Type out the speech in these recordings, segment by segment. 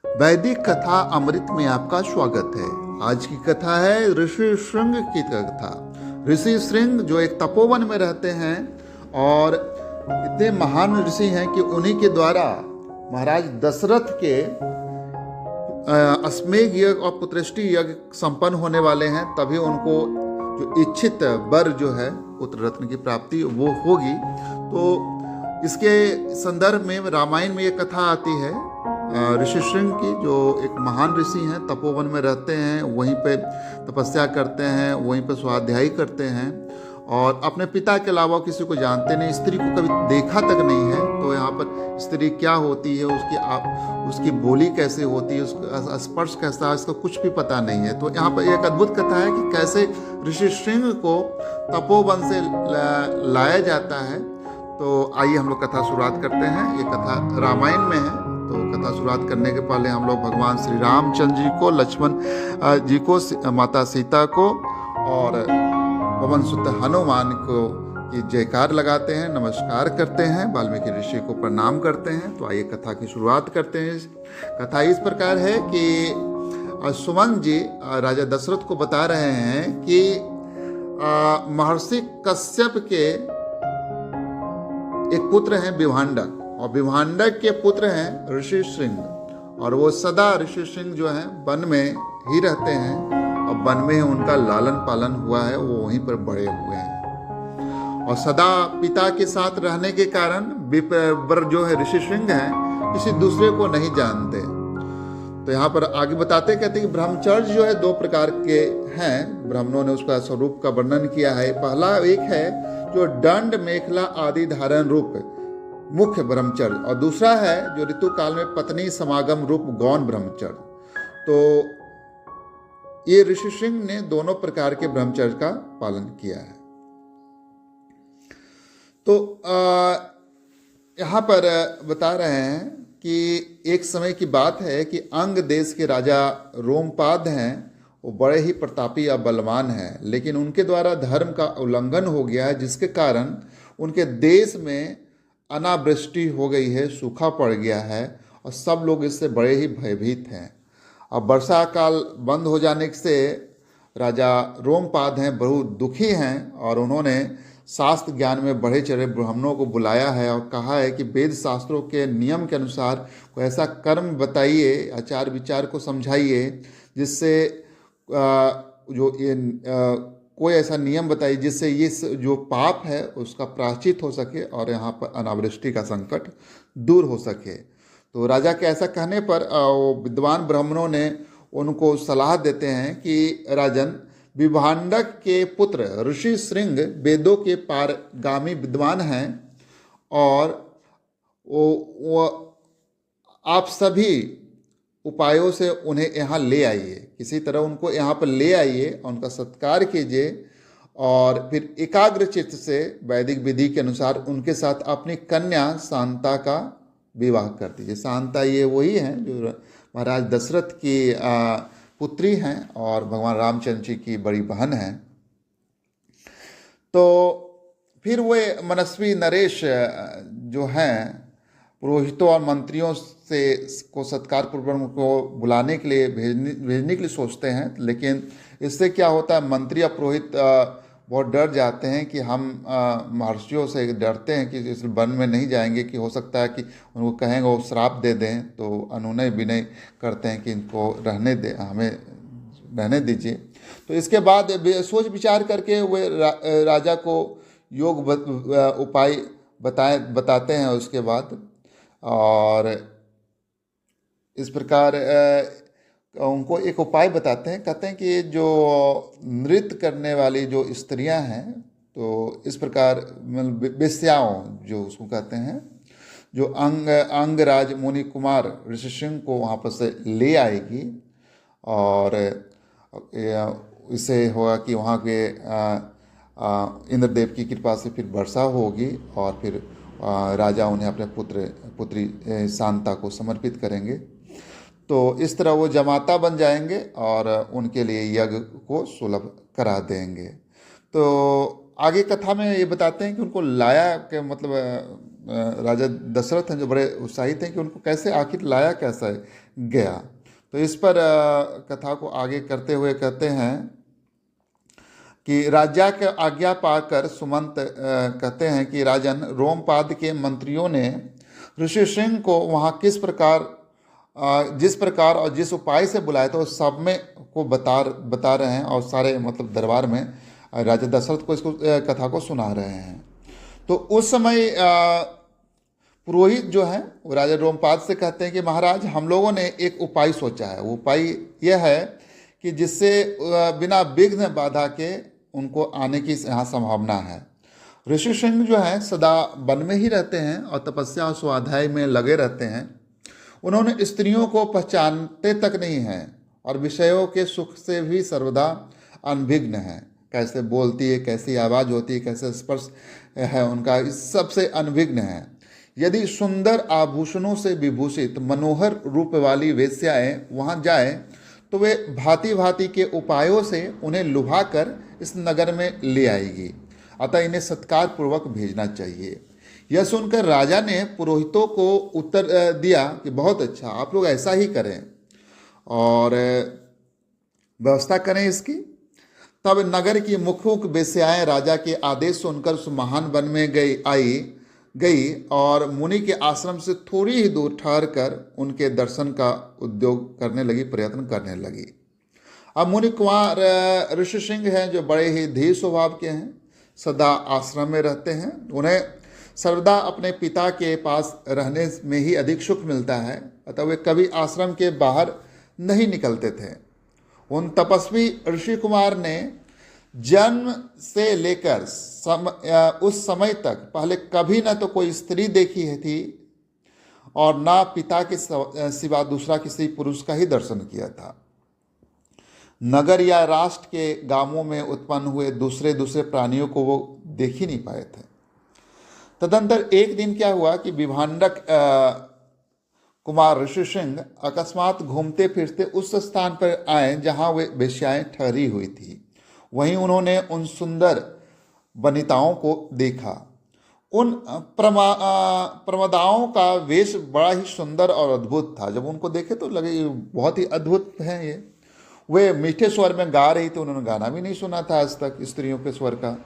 वैदिक कथा अमृत में आपका स्वागत है। आज की कथा है ऋषि श्रृंग की कथा। ऋषि श्रृंग जो एक तपोवन में रहते हैं और इतने महान ऋषि हैं कि उन्हीं के द्वारा महाराज दशरथ के अश्वमेध यज्ञ और पुत्रष्टि यज्ञ संपन्न होने वाले हैं। तभी उनको जो इच्छित वर जो है पुत्र रत्न की प्राप्ति वो होगी। तो इसके संदर्भ में रामायण में ये कथा आती है ऋषि श्रृंग की, जो एक महान ऋषि हैं, तपोवन में रहते हैं, वहीं पे तपस्या करते हैं, वहीं पे स्वाध्याय करते हैं और अपने पिता के अलावा किसी को जानते नहीं, स्त्री को कभी देखा तक नहीं है। तो यहाँ पर स्त्री क्या होती है, उसकी बोली कैसे होती है, उसका स्पर्श कैसा है, इसका कुछ भी पता नहीं है। तो यहाँ पर एक अद्भुत कथा है कि कैसे ऋषि श्रृंग को तपोवन से लाया जाता है। तो आइए हम लोग कथा शुरुआत करते हैं। ये कथा रामायण में है। तो कथा शुरुआत करने के पहले हम लोग भगवान श्री रामचंद्र जी को, लक्ष्मण जी को, माता सीता को और पवन सुत हनुमान को की जयकार लगाते हैं, नमस्कार करते हैं, वाल्मीकि ऋषि को प्रणाम करते हैं। तो आइए कथा की शुरुआत करते हैं। कथा इस प्रकार है कि सुमन जी राजा दशरथ को बता रहे हैं कि महर्षि कश्यप के एक पुत्र हैं विभांडक, और विभांडक के पुत्र हैं ऋषि श्रृंग, और वो सदा ऋषि श्रृंग जो हैं वन में ही रहते हैं और वन में उनका लालन पालन हुआ है, वो वहीं पर बड़े हुए हैं। और सदा पिता के साथ रहने के कारण वर जो है ऋषि श्रृंग हैं किसी दूसरे को नहीं जानते। तो यहाँ पर आगे बताते कहते कि ब्रह्मचर्य जो है दो प्रकार के हैं। ब्राह्मणों ने उसका स्वरूप का वर्णन किया है। पहला एक है जो दंड मेखला आदि धारण रूप मुख्य ब्रह्मचर्य, और दूसरा है जो ऋतु काल में पत्नी समागम रूप गौण ब्रह्मचर्य। तो ये ऋषि श्रृंग ने दोनों प्रकार के ब्रह्मचर्य का पालन किया है। तो यहाँ पर बता रहे हैं कि एक समय की बात है कि अंग देश के राजा रोमपाद हैं, वो बड़े ही प्रतापी या बलवान हैं, लेकिन उनके द्वारा धर्म का उल्लंघन हो गया है, जिसके कारण उनके देश में अनावृष्टि हो गई है, सूखा पड़ गया है और सब लोग इससे बड़े ही भयभीत हैं। अब वर्षा काल बंद हो जाने से राजा रोमपाद हैं बहुत दुखी हैं, और उन्होंने शास्त्र ज्ञान में बढ़े चढ़े ब्राह्मणों को बुलाया है और कहा है कि वेद शास्त्रों के नियम के अनुसार कोई ऐसा कर्म बताइए, आचार विचार को समझाइए, जिससे कोई ऐसा नियम बताइए जिससे ये जो पाप है उसका प्रायश्चित हो सके और यहाँ पर अनावृष्टि का संकट दूर हो सके। तो राजा के ऐसा कहने पर विद्वान ब्राह्मणों ने उनको सलाह देते हैं कि राजन, विभांडक के पुत्र ऋषि श्रृंग वेदों के पारगामी विद्वान हैं और वो आप सभी उपायों से उन्हें यहाँ ले आइए, किसी तरह उनको यहाँ पर ले आइए और उनका सत्कार कीजिए, और फिर एकाग्र चित्त से वैदिक विधि के अनुसार उनके साथ अपनी कन्या शांता का विवाह कर दीजिए। शांता ये वही हैं जो महाराज दशरथ की पुत्री हैं और भगवान रामचंद्र जी की बड़ी बहन हैं। तो फिर वे मनस्वी नरेश जो हैं पुरोहितों और मंत्रियों से को सत्कार पूर्वक उनको बुलाने के लिए भेजने के लिए सोचते हैं, लेकिन इससे क्या होता है, मंत्री या पुरोहित बहुत डर जाते हैं कि हम महर्षियों से डरते हैं कि इस वन में नहीं जाएंगे, कि हो सकता है कि उनको कहेंगे वो श्राप दे दें। तो अनुनय विनय करते हैं कि इनको रहने दें, हमें रहने दीजिए। तो इसके बाद सोच विचार करके वे राजा को योग उपाय बताते हैं उसके बाद, और इस प्रकार उनको एक उपाय बताते हैं। कहते हैं कि जो नृत्य करने वाली जो स्त्रियां हैं, तो इस प्रकार वेश्याओं जो उसको कहते हैं, जो अंगराज मुनि कुमार ऋषि श्रृंग को वहाँ पर से ले आएगी, और इससे होगा कि वहाँ के इंद्रदेव की कृपा से फिर वर्षा होगी, और फिर राजा उन्हें अपने पुत्री शांता को समर्पित करेंगे। तो इस तरह वो जमाता बन जाएंगे और उनके लिए यज्ञ को सुलभ करा देंगे। तो आगे कथा में ये बताते हैं कि उनको लाया के मतलब राजा दशरथ हैं जो बड़े उत्साहित हैं कि उनको कैसे आखिर लाया कैसे गया। तो इस पर कथा को आगे करते हुए कहते हैं कि राजा के आज्ञा पाकर सुमंत कहते हैं कि राजन, रोमपाद के मंत्रियों ने ऋषि सिंह को वहाँ किस प्रकार जिस प्रकार और जिस उपाय से बुलाया था उस सब में को बता रहे हैं और सारे मतलब दरबार में राजा दशरथ को इसको कथा को सुना रहे हैं। तो उस समय पुरोहित जो है वो राजा रोमपाद से कहते हैं कि महाराज, हम लोगों ने एक उपाय सोचा है। वो उपाय यह है कि जिससे बिना विघ्न बाधा के उनको आने की यहाँ संभावना है। ऋषि सिंह जो है सदा वन में ही रहते हैं और तपस्या और स्वाध्याय में लगे रहते हैं। उन्होंने स्त्रियों को पहचानते तक नहीं हैं और विषयों के सुख से भी सर्वदा अनभिज्ञ हैं। कैसे बोलती है, कैसी आवाज़ होती है, कैसे स्पर्श है उनका, इस सब से अनभिज्ञ हैं। यदि सुंदर आभूषणों से विभूषित मनोहर रूप वाली वेश्याएं वहाँ जाए तो वे भांति भांति के उपायों से उन्हें लुभाकर इस नगर में ले आएगी, अतः इन्हें सत्कार पूर्वक भेजना चाहिए। यह सुनकर राजा ने पुरोहितों को उत्तर दिया कि बहुत अच्छा, आप लोग ऐसा ही करें और व्यवस्था करें इसकी। तब नगर की मुख्य वेश्याएं राजा के आदेश सुनकर उस महान वन में गई और मुनि के आश्रम से थोड़ी ही दूर ठहर कर उनके दर्शन का उद्योग करने लगी, प्रयत्न करने लगी। अब मुनि कुमार ऋषि सिंह हैं जो बड़े ही धीर स्वभाव के हैं, सदा आश्रम में रहते हैं। उन्हें सर्वदा अपने पिता के पास रहने में ही अधिक सुख मिलता है, अतः वे कभी आश्रम के बाहर नहीं निकलते थे। उन तपस्वी ऋषि कुमार ने जन्म से लेकर उस समय तक पहले कभी न तो कोई स्त्री देखी थी और ना पिता के सिवा दूसरा किसी पुरुष का ही दर्शन किया था। नगर या राष्ट्र के गांवों में उत्पन्न हुए दूसरे प्राणियों को वो देख ही नहीं पाए थे। तदंतर एक दिन क्या हुआ कि विभांडक कुमार ऋषि सिंह अकस्मात घूमते फिरते उस स्थान पर आए जहां वे वेश्याएं ठहरी हुई थी। वहीं उन्होंने उन सुंदर वनिताओं को देखा। उन प्रमदाओं का वेश बड़ा ही सुंदर और अद्भुत था। जब उनको देखे तो लगे ये बहुत ही अद्भुत हैं ये। वे मीठे स्वर में गा रही थी, उन्होंने गाना भी नहीं सुना था आज तक स्त्रियों के स्वर का।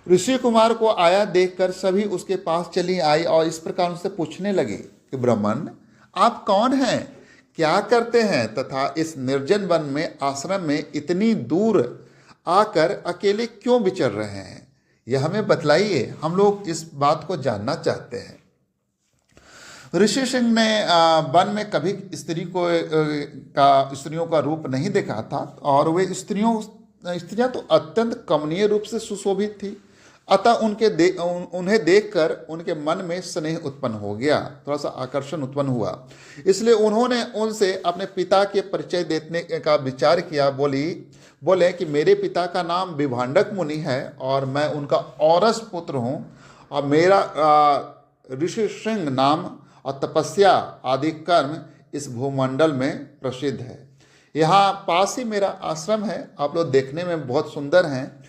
ऋषि कुमार को आया देखकर सभी उसके पास चली आई और इस प्रकार उनसे पूछने लगे कि ब्राह्मण, आप कौन हैं, क्या करते हैं तथा इस निर्जन वन में आश्रम में इतनी दूर आकर अकेले क्यों विचर रहे हैं, यह हमें बतलाइए, हम लोग इस बात को जानना चाहते हैं। ऋषि सिंह ने वन में कभी स्त्रियों का रूप नहीं देखा था और वे स्त्रियां तो अत्यंत कमनीय रूप से सुशोभित थी, अतः उन्हें देखकर उनके मन में स्नेह उत्पन्न हो गया, थोड़ा सा आकर्षण उत्पन्न हुआ। इसलिए उन्होंने उनसे अपने पिता के परिचय देने का विचार किया। बोले कि मेरे पिता का नाम विभांडक मुनि है और मैं उनका औरस पुत्र हूँ और मेरा ऋषि सिंह नाम और तपस्या आदि कर्म इस भूमंडल में प्रसिद्ध है। यहाँ पास ही मेरा आश्रम है, आप लोग देखने में बहुत सुंदर हैं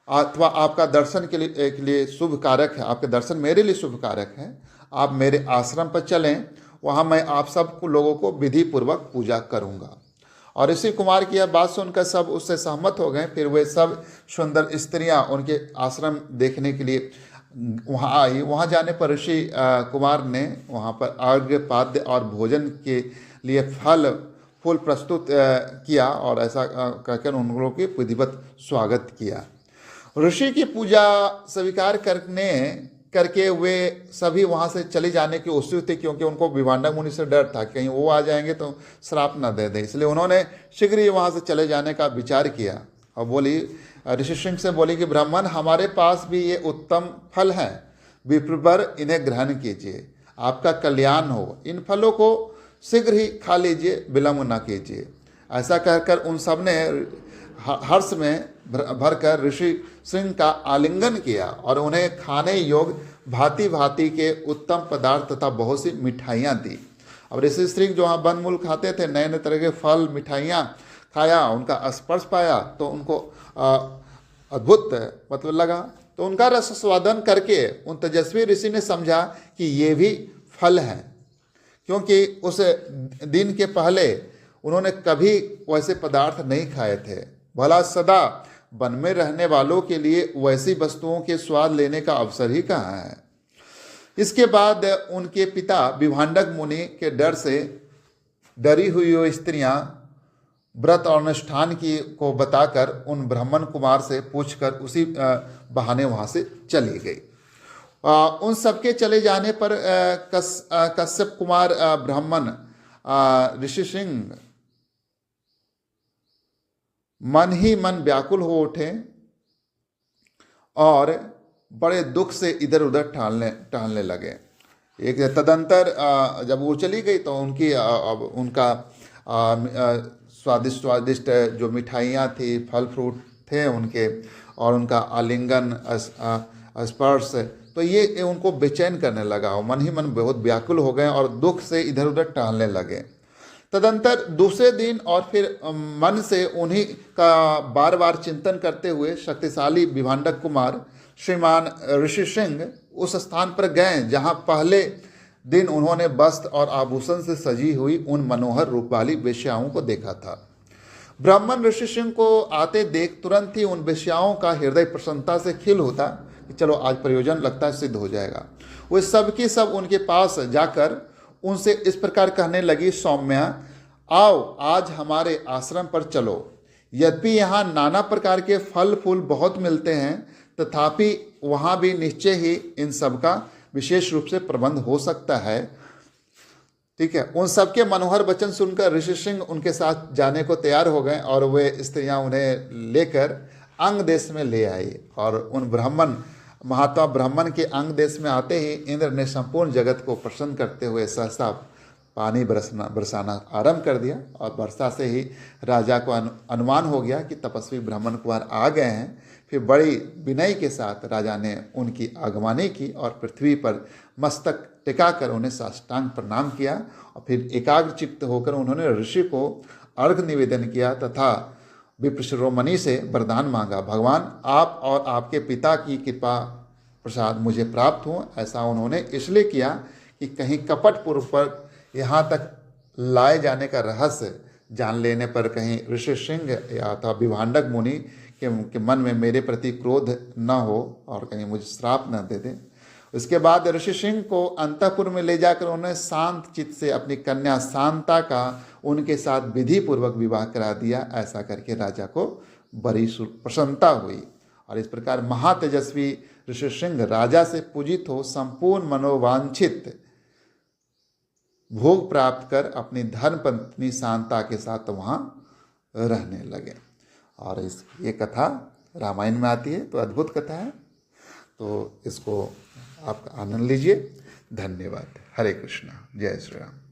अथवा आपका दर्शन के लिए शुभ कारक है, आपके दर्शन मेरे लिए शुभ कारक है। आप मेरे आश्रम पर चलें, वहाँ मैं आप सब लोगों को विधि पूर्वक पूजा करूँगा। और ऋषि कुमार की यह बात सुनकर सब उससे सहमत हो गए। फिर वे सब सुंदर स्त्रियाँ उनके आश्रम देखने के लिए वहाँ आई। वहाँ जाने पर ऋषि कुमार ने वहाँ पर अर्घ्य पाद्य और भोजन के लिए फूल प्रस्तुत किया और ऐसा कहकर उन लोगों के विधिवत स्वागत किया। ऋषि की पूजा स्वीकार करके वे सभी वहाँ से चले जाने की उत्सुक थे, क्योंकि उनको विभांडक मुनि से डर था कहीं वो आ जाएंगे तो श्राप न दे दें। इसलिए उन्होंने शीघ्र ही वहाँ से चले जाने का विचार किया और ऋषि सिंह से बोली कि ब्राह्मण, हमारे पास भी ये उत्तम फल हैं, विप्रवर इन्हें ग्रहण कीजिए, आपका कल्याण हो। इन फलों को शीघ्र ही खा लीजिए, विलम्ब न कीजिए। ऐसा कहकर उन सब ने हर्ष में भरकर ऋषि सिंह का आलिंगन किया और उन्हें खाने योग्य भांति भांति के उत्तम पदार्थ तथा बहुत सी मिठाइयाँ दी। अब ऋषि सिंह जो वहाँ वन मूल खाते थे, नए नए तरह के फल मिठाइयाँ खाया, उनका स्पर्श पाया तो उनको अद्भुत मतलब लगा। तो उनका रसास्वादन करके उन तेजस्वी ऋषि ने समझा कि ये भी फल है, क्योंकि उस दिन के पहले उन्होंने कभी वैसे पदार्थ नहीं खाए थे। भला सदा वन में रहने वालों के लिए वैसी वस्तुओं के स्वाद लेने का अवसर ही कहाँ है। इसके बाद उनके पिता विभांडक मुनि के डर से डरी हुई वो स्त्रियां व्रत और अनुष्ठान की को बताकर उन ब्राह्मण कुमार से पूछकर उसी बहाने वहां से चली गई। उन सबके चले जाने पर कश्यप कुमार ब्राह्मण ऋषि सिंह मन ही मन व्याकुल हो उठे और बड़े दुख से इधर उधर टहलने लगे। एक तदंतर जब वो चली गई तो उनका स्वादिष्ट जो मिठाइयाँ थी, फल फ्रूट थे उनके, और उनका आलिंगन स्पर्श, तो ये उनको बेचैन करने लगा। मन ही मन बहुत व्याकुल हो गए और दुख से इधर उधर टहलने लगे। तदंतर दूसरे दिन और फिर मन से उन्हीं का बार बार चिंतन करते हुए शक्तिशाली विभांडक कुमार श्रीमान ऋषि सिंह उस स्थान पर गए जहां पहले दिन उन्होंने वस्त्र और आभूषण से सजी हुई उन मनोहर रूप वाली वेश्याओं को देखा था। ब्राह्मण ऋषि सिंह को आते देख तुरंत ही उन वेश्याओं का हृदय प्रसन्नता से खिल होता कि चलो आज प्रयोजन लगता है सिद्ध हो जाएगा। वे सब की सब उनके पास जाकर उनसे इस प्रकार कहने लगी, सौम्या, आओ आज हमारे आश्रम पर चलो। यद्यपि यहाँ नाना प्रकार के फल फूल बहुत मिलते हैं, तथापि वहाँ भी निश्चय ही इन सब का विशेष रूप से प्रबंध हो सकता है। ठीक है। उन सबके मनोहर वचन सुनकर ऋषि सिंह उनके साथ जाने को तैयार हो गए और वे स्त्रियां उन्हें लेकर अंग देश में ले आई। और उन महात्मा ब्राह्मण के अंग देश में आते ही इंद्र ने संपूर्ण जगत को प्रसन्न करते हुए सहसा पानी बरसाना आरंभ कर दिया। और वर्षा से ही राजा को अनुमान हो गया कि तपस्वी ब्राह्मण कुमार आ गए हैं। फिर बड़ी विनय के साथ राजा ने उनकी आगमनी की और पृथ्वी पर मस्तक टिकाकर उन्हें साष्टांग प्रणाम किया। और फिर एकाग्र चित्त होकर उन्होंने ऋषि को अर्घ निवेदन किया तथा विप्रशिरोमणि से वरदान मांगा, भगवान आप और आपके पिता की कृपा प्रसाद मुझे प्राप्त हो। ऐसा उन्होंने इसलिए किया कि कहीं कपट पूर्वक यहाँ तक लाए जाने का रहस्य जान लेने पर कहीं ऋषि सिंह या अथवा विभांडक मुनि के मन में मेरे प्रति क्रोध न हो और कहीं मुझे श्राप न दे दे। उसके बाद ऋषि सिंह को अंतःपुर में ले जाकर उन्होंने शांत चित्त से अपनी कन्या शांता का उनके साथ विधि पूर्वक विवाह करा दिया। ऐसा करके राजा को बड़ी प्रसन्नता हुई और इस प्रकार महातेजस्वी ऋषि सिंह राजा से पूजित हो संपूर्ण मनोवांछित भोग प्राप्त कर अपनी धर्म पत्नी शांता के साथ वहाँ रहने लगे। और ये कथा रामायण में आती है, तो अद्भुत कथा है, तो इसको आप आनंद लीजिए। धन्यवाद। हरे कृष्णा। जय श्री राम।